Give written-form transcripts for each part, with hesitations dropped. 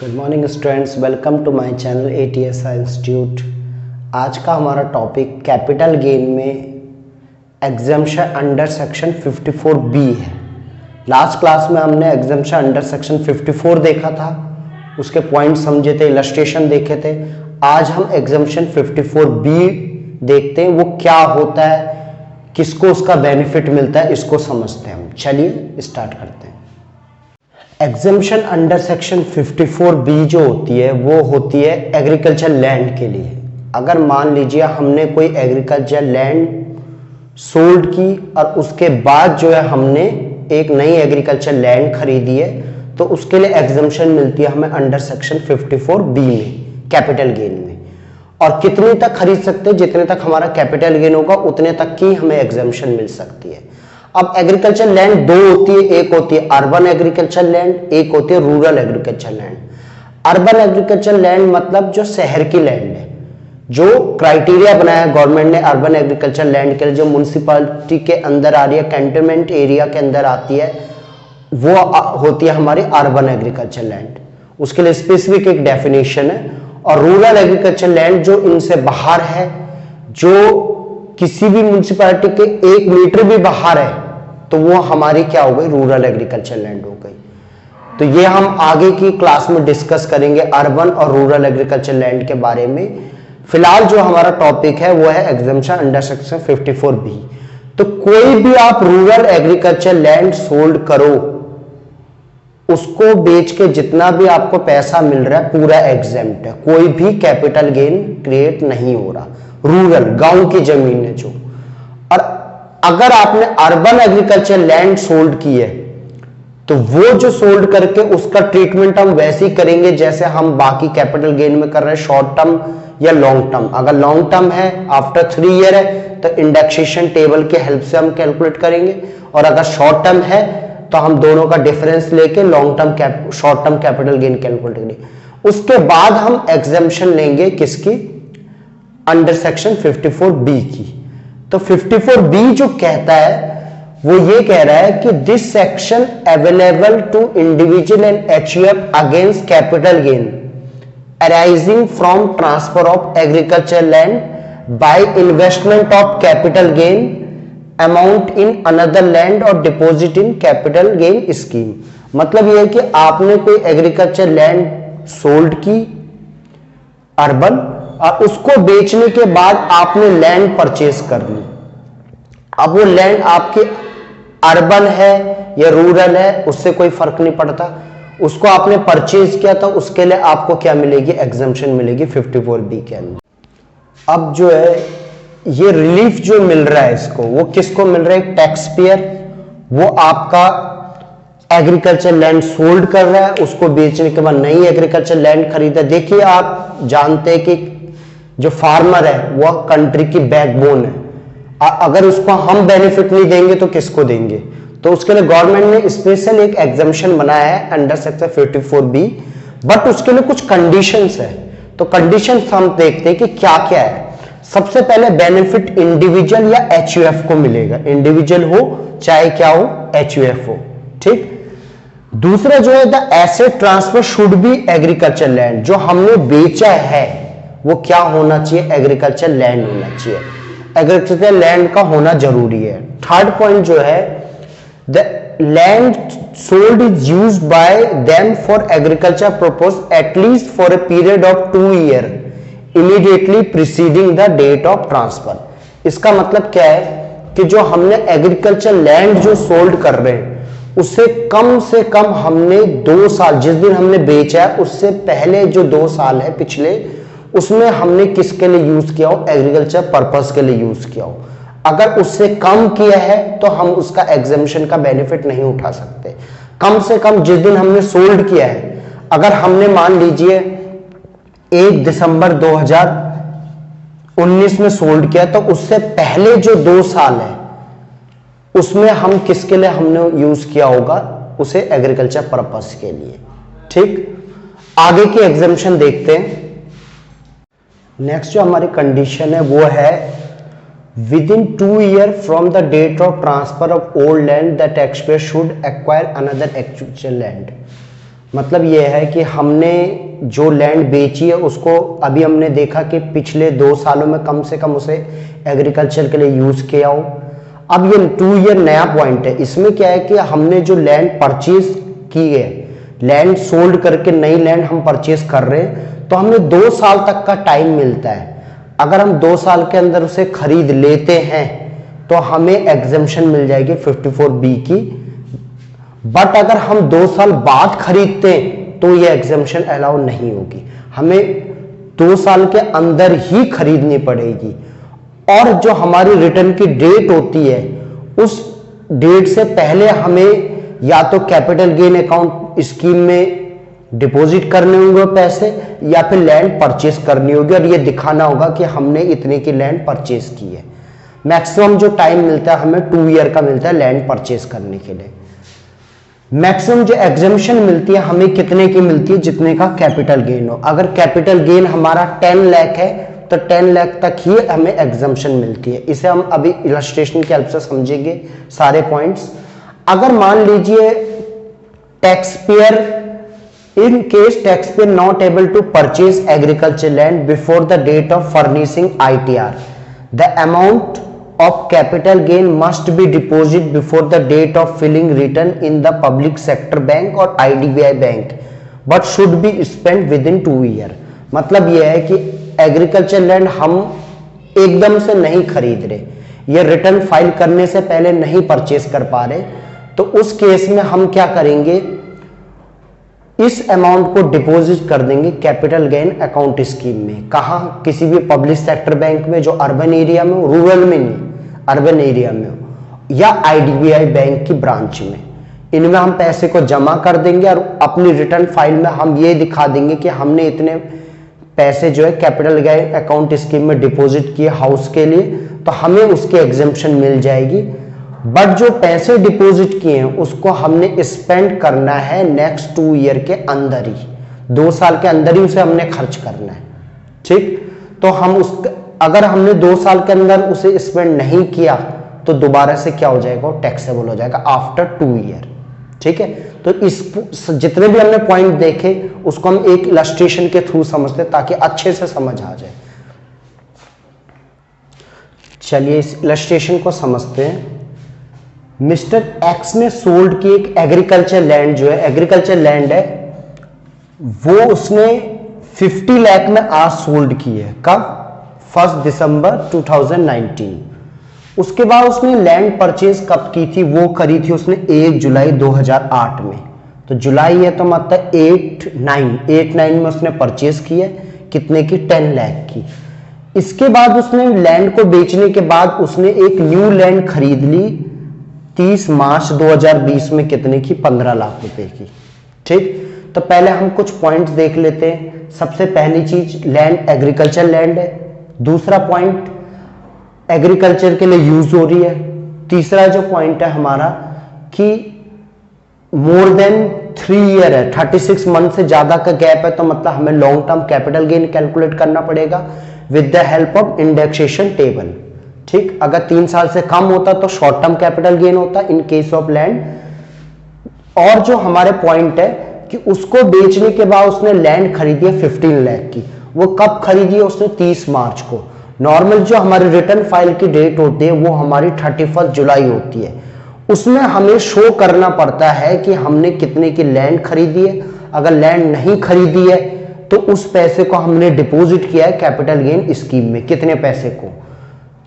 Good morning students, welcome to my channel ATSI institute. आज का हमारा टॉपिक कैपिटल गेन में एग्जम्पशन अंडर सेक्शन 54B है। Last class में हमने एग्जम्पशन अंडर सेक्शन 54 देखा था, उसके पॉइंट समझे थे, इलस्ट्रेशन देखे थे। आज हम एग्जम्पशन 54B देखते हैं, वो क्या होता है, किसको उसका बेनिफिट मिलता है, इसको समझते हैं हम। चलिए स्टार्ट करते हैं। एग्जम्पशन अंडर सेक्शन 54B जो होती है वो होती है एग्रीकल्चर लैंड के लिए। अगर मान लीजिए हमने कोई एग्रीकल्चर लैंड सोल्ड की और उसके बाद जो है हमने एक नई एग्रीकल्चर लैंड खरीदी है, तो उसके लिए एग्जम्पशन मिलती है हमें अंडर सेक्शन 54B में कैपिटल गेन में। और कितने तक खरीद सकते हैं, जितने तक हमारा कैपिटल गेन होगा उतने तक की हमें एग्जम्पशन मिल सकती है। अब एग्रीकल्चर लैंड दो होती है, एक होती है अर्बन एग्रीकल्चर लैंड, एक होती है rural agriculture land. Urban agriculture land मतलब जो शहर की लैंड है, जो क्राइटेरिया बनाया है गवर्नमेंट ने अर्बन एग्रीकल्चर लैंड के लिए, जो म्युनिसिपैलिटी के अंदर आ रही है, कैंटोनमेंट एरिया के अंदर आती है, वो होती है हमारी अर्बन एग्रीकल्चर लैंड। उसके लिए स्पेसिफिक एक डेफिनेशन है। और रूरल एग्रीकल्चर लैंड जो इनसे बाहर है, जो किसी भी म्युनिसिपैलिटी के 1 मीटर भी बाहर है, तो वो हमारी क्या हो गई, रूरल एग्रीकल्चर लैंड हो गई। तो ये हम आगे की क्लास में डिस्कस करेंगे अर्बन और रूरल एग्रीकल्चर लैंड के बारे में। फिलहाल जो हमारा टॉपिक है वो है एग्जम्पशन अंडर सेक्शन 54B। तो कोई भी आप रूरल एग्रीकल्चर लैंड सोल्ड करो, उसको बेच के जितना भी आपको पैसा मिल रहा है पूरा एग्जेम्प्ट है, कोई भी कैपिटल गेन क्रिएट नहीं हो रहा। रूरल गांव की जमीन है जो। और अगर आपने अर्बन एग्रीकल्चर लैंड सोल्ड की है, तो वो जो सोल्ड करके उसका ट्रीटमेंट हम वैसे ही करेंगे जैसे हम बाकी कैपिटल गेन में कर रहे हैं, शॉर्ट टर्म या लॉन्ग टर्म। अगर लॉन्ग टर्म है, आफ्टर 3 ईयर है, तो इंडेक्सेशन टेबल के हेल्प से हम कैलकुलेट करेंगे। और अगर शॉर्ट टर्म है तो हम दोनों का डिफरेंस लेके long term short term capital gain calculate करेंगे। उसके बाद हम एग्जम्पशन लेंगे किसकी, अंडर सेक्शन 54B की। तो 54B जो कहता है वो ये कह रहा है कि this section available to individual and HUF against capital gain arising from transfer of agriculture land by investment of capital gain amount in another land और deposit in capital gain scheme. मतलब यह है कि आपने कोई एग्रीकल्चर लैंड सोल्ड की urban, और उसको बेचने के बाद आपने लैंड परचेज कर ली। अब वो लैंड आपकी अर्बन है या रूरल है उससे कोई फर्क नहीं पड़ता, उसको आपने परचेज किया, तो उसके लिए आपको क्या मिलेगी, एग्जम्पशन मिलेगी 54B के अंदर। अब जो है ये रिलीफ जो मिल रहा है इसको, वो किसको मिल रहा है, टैक्स पेयर। वो आपका एग्रीकल्चर लैंड सोल्ड कर रहा है, उसको बेचने के बाद नई एग्रीकल्चर लैंड खरीदा। देखिए आप जानते हैं कि जो फार्मर है वो कंट्री की बैकबोन है। अगर उसको हम बेनिफिट नहीं देंगे तो किसको देंगे। तो उसके लिए गवर्नमेंट ने स्पेशल एक एग्जम्पशन बनाया है अंडर सेक्शन 54B, बट उसके लिए कुछ कंडीशंस है। तो कंडीशंस हम देखते हैं कि क्या क्या है। सबसे पहले बेनिफिट इंडिविजुअल या एचयूएफ को मिलेगा, इंडिविजुअल हो चाहे क्या हो, एचयूएफ हो, ठीक। दूसरा जो है the asset transfer should be agriculture land, जो हमने बेचा है वो क्या होना चाहिए, एग्रीकल्चर लैंड होना चाहिए, एग्रीकल्चर लैंड का होना जरूरी है। थर्ड पॉइंट जो है the land sold is used by them for agriculture purpose at least for a period of 2 year immediately preceding the date of transfer. इसका मतलब क्या है कि जो हमने एग्रीकल्चर लैंड जो सोल्ड कर रहे हैं उससे कम हमने 2 साल, जिस दिन हमने बेचा है उससे पहले जो 2 साल है पिछले, उसमें हमने किसके लिए यूज किया हो, एग्रीकल्चर पर्पस के लिए यूज किया हो। अगर उससे कम किया है तो हम उसका एग्जम्पशन का बेनिफिट नहीं उठा सकते। कम से कम जिस दिन हमने सोल्ड किया है, अगर हमने मान लीजिए 1 दिसंबर 2019 में सोल्ड किया, तो उससे पहले जो 2 साल है उसमें हम किसके लिए हमने यूज किया होगा, उसे एग्रीकल्चर पर्पस के लिए, ठीक। आगे की एग्जम्पशन देखते हैं। नेक्स्ट जो हमारी कंडीशन है वो है within 2 year from the date of transfer of old land the tax payer should acquire another agriculture land. मतलब ये है कि हमने जो लैंड बेची है उसको अभी हमने देखा कि पिछले 2 सालों में कम से कम उसे एग्रीकल्चर के लिए यूज किया हो। अब ये 2 ईयर नया पॉइंट है। इसमें क्या है कि हमने जो लैंड परचेज की है, लैंड सोल्ड करके नई लैंड हम परचेज कर रहे हैं, तो हमें 2 साल तक का टाइम मिलता है। अगर हम 2 साल के अंदर उसे खरीद लेते हैं तो हमें एग्जेम्पशन मिल जाएगी 54B की। बट अगर हम 2 साल बाद खरीदते हैं तो ये एग्जेम्पशन अलाउ नहीं होगी, हमें 2 साल के अंदर ही खरीदनी पड़ेगी। और जो हमारी रिटर्न की डेट होती है उस डेट से पहले हमें या तो कैपिटल गेन अकाउंट स्कीम में डिपॉजिट करने होंगे पैसे, या फिर लैंड परचेस करनी होगी और ये दिखाना होगा कि हमने इतने की लैंड परचेस की है। मैक्सिमम जो टाइम मिलता है हमें 2 ईयर का मिलता है लैंड परचेस करने के लिए। मैक्सिमम जो एग्जेम्पशन मिलती है हमें कितने की मिलती है, जितने का कैपिटल गेन हो। अगर कैपिटल गेन हमारा 10 लाख है तो 10 लाख तक ही हमें एग्जेम्पशन मिलती है। इसे हम अभी इलस्ट्रेशन की हेल्प से समझेंगे सारे पॉइंट्स। अगर मान लीजिए tax payer In case taxpayer not able to purchase agriculture land before the date of furnishing ITR, the amount of capital gain must be deposited before the date of filing return in the public sector bank or IDBI bank, but should be spent within 2 years। मतलब यह है कि agriculture land हम एकदम से नहीं खरीद रहे, ये रिटर्न फाइल करने से पहले नहीं परचेस कर पा रहे, तो उस केस में हम क्या करेंगे, इस अमाउंट को डिपॉजिट कर देंगे कैपिटल गेन अकाउंट स्कीम में। कहाँ, किसी भी पब्लिक सेक्टर बैंक में जो अर्बन एरिया में हो, रूरल में नहीं, अर्बन एरिया में हो, या आईडीबीआई बैंक की ब्रांच में। इनमें हम पैसे को जमा कर देंगे और अपनी रिटर्न फाइल में हम ये दिखा देंगे कि हमने इतने पैसे जो है कैपिटल गेन अकाउंट स्कीम में डिपॉजिट किए हाउस के लिए, तो हमें उसकी एग्जेम्पशन मिल जाएगी। बट जो पैसे डिपॉजिट किए हैं उसको हमने स्पेंड करना है नेक्स्ट 2 ईयर के अंदर ही, 2 साल के अंदर ही उसे हमने खर्च करना है। ठीक, तो हम उस अगर हमने 2 साल के अंदर उसे स्पेंड नहीं किया तो दोबारा से क्या हो जाएगा, टैक्सेबल हो जाएगा आफ्टर 2 ईयर। ठीक है, तो इस जितने भी हमने पॉइंट देखे उसको हम एक इलस्ट्रेशन के थ्रू समझते हैं ताकि अच्छे से समझ आ जाए। चलिए इस इलस्ट्रेशन को समझते हैं। मिस्टर एक्स ने सोल्ड की एक एग्रीकल्चर लैंड, जो है एग्रीकल्चर लैंड है, वो उसने 50 लाख में आज सोल्ड की है। कब? 1 दिसंबर 2019। उसके बाद उसने लैंड परचेज कब की थी, वो करी थी उसने 1 जुलाई 2008 में। तो जुलाई है तो मतलब 8/9 में उसने परचेज की है। कितने की? 10 लाख की। इसके बाद उसने लैंड को बेचने के बाद उसने एक न्यू लैंड खरीद ली 30 मार्च 2020 में। कितने की? 15 लाख रुपए की। ठीक, तो पहले हम कुछ पॉइंट्स देख लेते हैं। सबसे पहली चीज, लैंड एग्रीकल्चर लैंड है। दूसरा पॉइंट, एग्रीकल्चर के लिए यूज हो रही है। तीसरा जो पॉइंट है हमारा कि मोर देन 3 ईयर है, 36 मंथ से ज्यादा का गैप है, तो मतलब हमें long term capital gain calculate करना पड़ेगा with the help of indexation table. ठीक, अगर 3 साल से कम होता तो शॉर्ट टर्म कैपिटल गेन होता इन केस ऑफ लैंड। और जो हमारे पॉइंट है कि उसको बेचने के बाद उसने लैंड खरीदी है 15 लाख की। वो कब खरीदी है उसने? 30 मार्च को। नॉर्मल जो हमारी रिटर्न फाइल की डेट होती है वो हमारी 31 जुलाई होती है। उसमें हमें शो करना पड़ता है कि हमने कितने की लैंड खरीदी है। अगर लैंड नहीं खरीदी है तो उस पैसे को हमने डिपॉजिट किया है कैपिटल गेन स्कीम में, कितने पैसे को,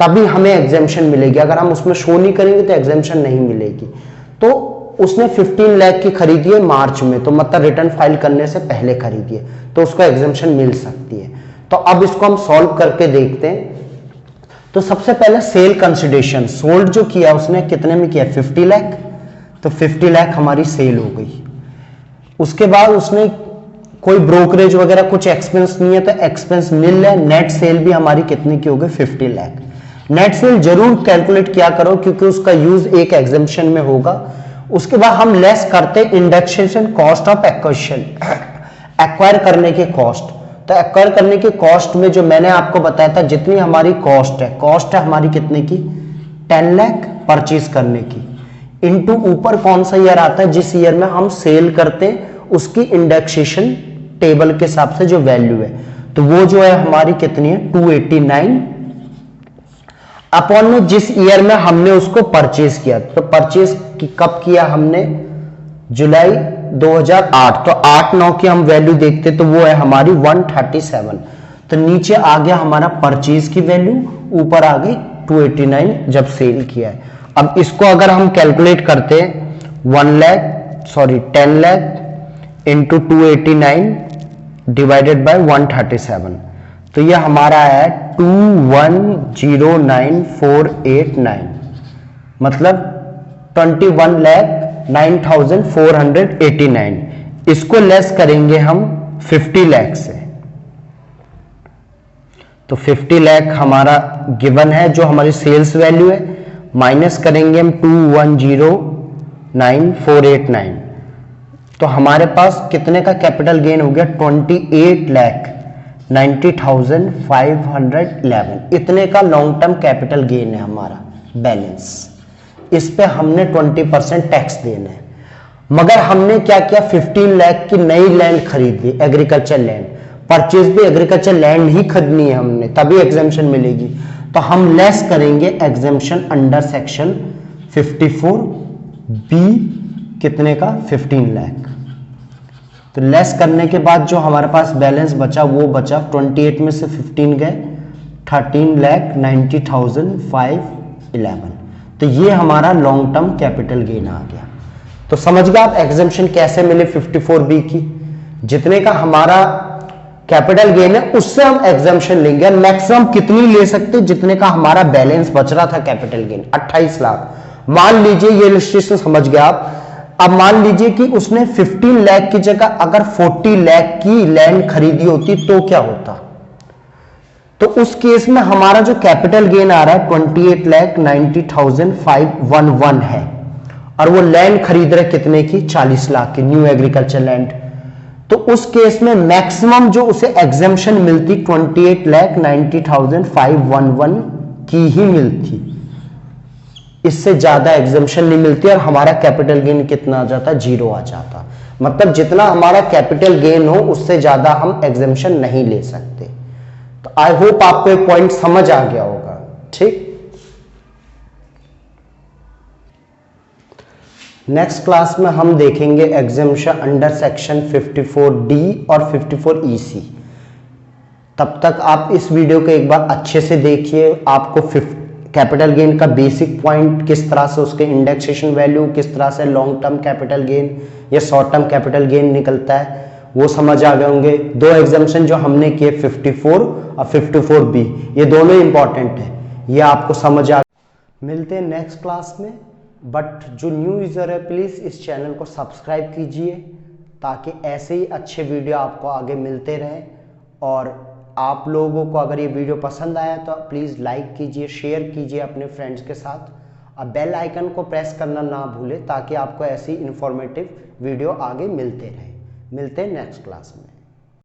तभी हमें एग्जेम्पशन मिलेगी। अगर हम उसमें शो नहीं करेंगे तो एग्जेम्पशन नहीं मिलेगी। तो उसने 15 लाख की खरीदी है मार्च में, तो मतलब रिटर्न फाइल करने से पहले खरीदी है, तो उसको एग्जेम्पशन मिल सकती है। तो अब इसको हम सॉल्व करके देखते हैं। तो सबसे पहले सेल कंसिडरेशन, सोल्ड जो किया उसने कितने में किया? 50 लाख। तो 50 लाख हमारी सेल हो गई। उसके बाद उसने कोई ब्रोकरेज वगैरह कुछ एक्सपेंस नहीं है, तो एक्सपेंस मिल है। नेट सेल भी हमारी कितने की हो गई? 50 लाख। नेट सेल जरूर कैलकुलेट किया करो क्योंकि उसका यूज एक एग्जेम्पशन में होगा। उसके बाद हम लेस करते indexation cost of acquisition, acquire करने की कॉस्ट। तो एक्वायर करने की कॉस्ट में जो मैंने आपको बताया था, जितनी हमारी कॉस्ट है हमारी कितने की? 10 लाख परचेज करने की। इनटू ऊपर कौन सा ईयर आता है? जिस ईयर में हम सेल करते हैं उसकी इंडेक्सेशन टेबल के हिसाब से जो वैल्यू है, तो वो जो है हमारी कितनी है 289 अपॉन में जिस ईयर में हमने उसको परचेज किया। तो परचेज कब किया हमने, जुलाई 2008, तो 8-9 की हम वैल्यू देखते तो वो है हमारी 137। तो नीचे आ गया हमारा परचेज की वैल्यू, ऊपर आ गई 289 जब सेल किया है। अब इसको अगर हम कैलकुलेट करते हैं 10 लाख इंटू 289 डिवाइडेड बाय 137, तो ये हमारा है 2109489, मतलब 21,09,489। इसको लेस करेंगे हम 50 लाख से, तो 50 लाख हमारा गिवन है जो हमारी सेल्स वैल्यू है, माइनस करेंगे हम 2109489, तो हमारे पास कितने का कैपिटल गेन हो गया 28,90,511। इतने का लॉन्ग टर्म कैपिटल गेन है हमारा बैलेंस। इस पे हमने 20% टैक्स देना है। मगर हमने क्या किया, 15 लाख की नई लैंड खरीद ली, एग्रीकल्चर लैंड। परचेज भी एग्रीकल्चर लैंड ही खरीदनी है हमने, तभी एग्जेम्पशन मिलेगी। तो हम लेस करेंगे एग्जेम्पशन अंडर सेक्शन 54B कितने का 15 लाख। तो लेस करने के बाद जो हमारे पास बैलेंस बचा वो बचा 28 में से 15 गए 13,90,511। तो ये हमारा लॉन्ग टर्म कैपिटल गेन आ गया। तो समझ गए आप एग्जेम्पशन कैसे मिले 54B की। जितने का हमारा कैपिटल गेन है उससे हम एग्जेम्पशन लेंगे। मैक्सिमम कितनी ले सकते, जितने का हमारा बैलेंस बच रहा था कैपिटल गेन 28 लाख। मान लीजिए ये इलस्ट्रेशन समझ गए आप। अब मान लीजिए कि उसने 15 लाख की जगह अगर 40 लाख की लैंड खरीदी होती तो क्या होता। तो उस केस में हमारा जो कैपिटल गेन आ रहा है 28,90,511 है, और वो लैंड खरीद रहे कितने की 40 लाख की न्यू एग्रीकल्चर लैंड। तो उस केस में मैक्सिमम जो उसे एग्जेम्पशन मिलती 28,90,511 की ही मिलती, इससे ज्यादा एग्जेम्पशन नहीं मिलती, और हमारा कैपिटल गेन कितना आ जाता, 0 आ जाता। मतलब जितना हमारा कैपिटल गेन हो उससे ज्यादा हम एग्जेम्पशन नहीं ले सकते। तो आई होप आपको एक पॉइंट समझ आ गया होगा। ठीक, नेक्स्ट क्लास में हम देखेंगे एग्जेम्पशन अंडर सेक्शन 54D और 54EC। तब तक आप इस वीडियो को एक बार अच्छे से देखिए। आपको कैपिटल गेन का बेसिक पॉइंट, किस तरह से उसके इंडेक्सेशन वैल्यू, किस तरह से लॉन्ग टर्म कैपिटल गेन या शॉर्ट टर्म कैपिटल गेन निकलता है, वो समझ आ गए होंगे। दो एग्जाम्पशन जो हमने किए 54 और 54B, ये दोनों इंपॉर्टेंट है, ये आपको समझ आ। मिलते हैं नेक्स्ट क्लास में। बट जो न्यू यूजर है प्लीज इस चैनल को सब्सक्राइब कीजिए, ताकि ऐसे ही अच्छे वीडियो आपको आगे मिलते रहें। और आप लोगों को अगर ये वीडियो पसंद आया तो प्लीज़ लाइक कीजिए, शेयर कीजिए अपने फ्रेंड्स के साथ, और बेल आइकन को प्रेस करना ना भूलें, ताकि आपको ऐसी इंफॉर्मेटिव वीडियो आगे मिलते रहे। मिलते हैं नेक्स्ट क्लास में।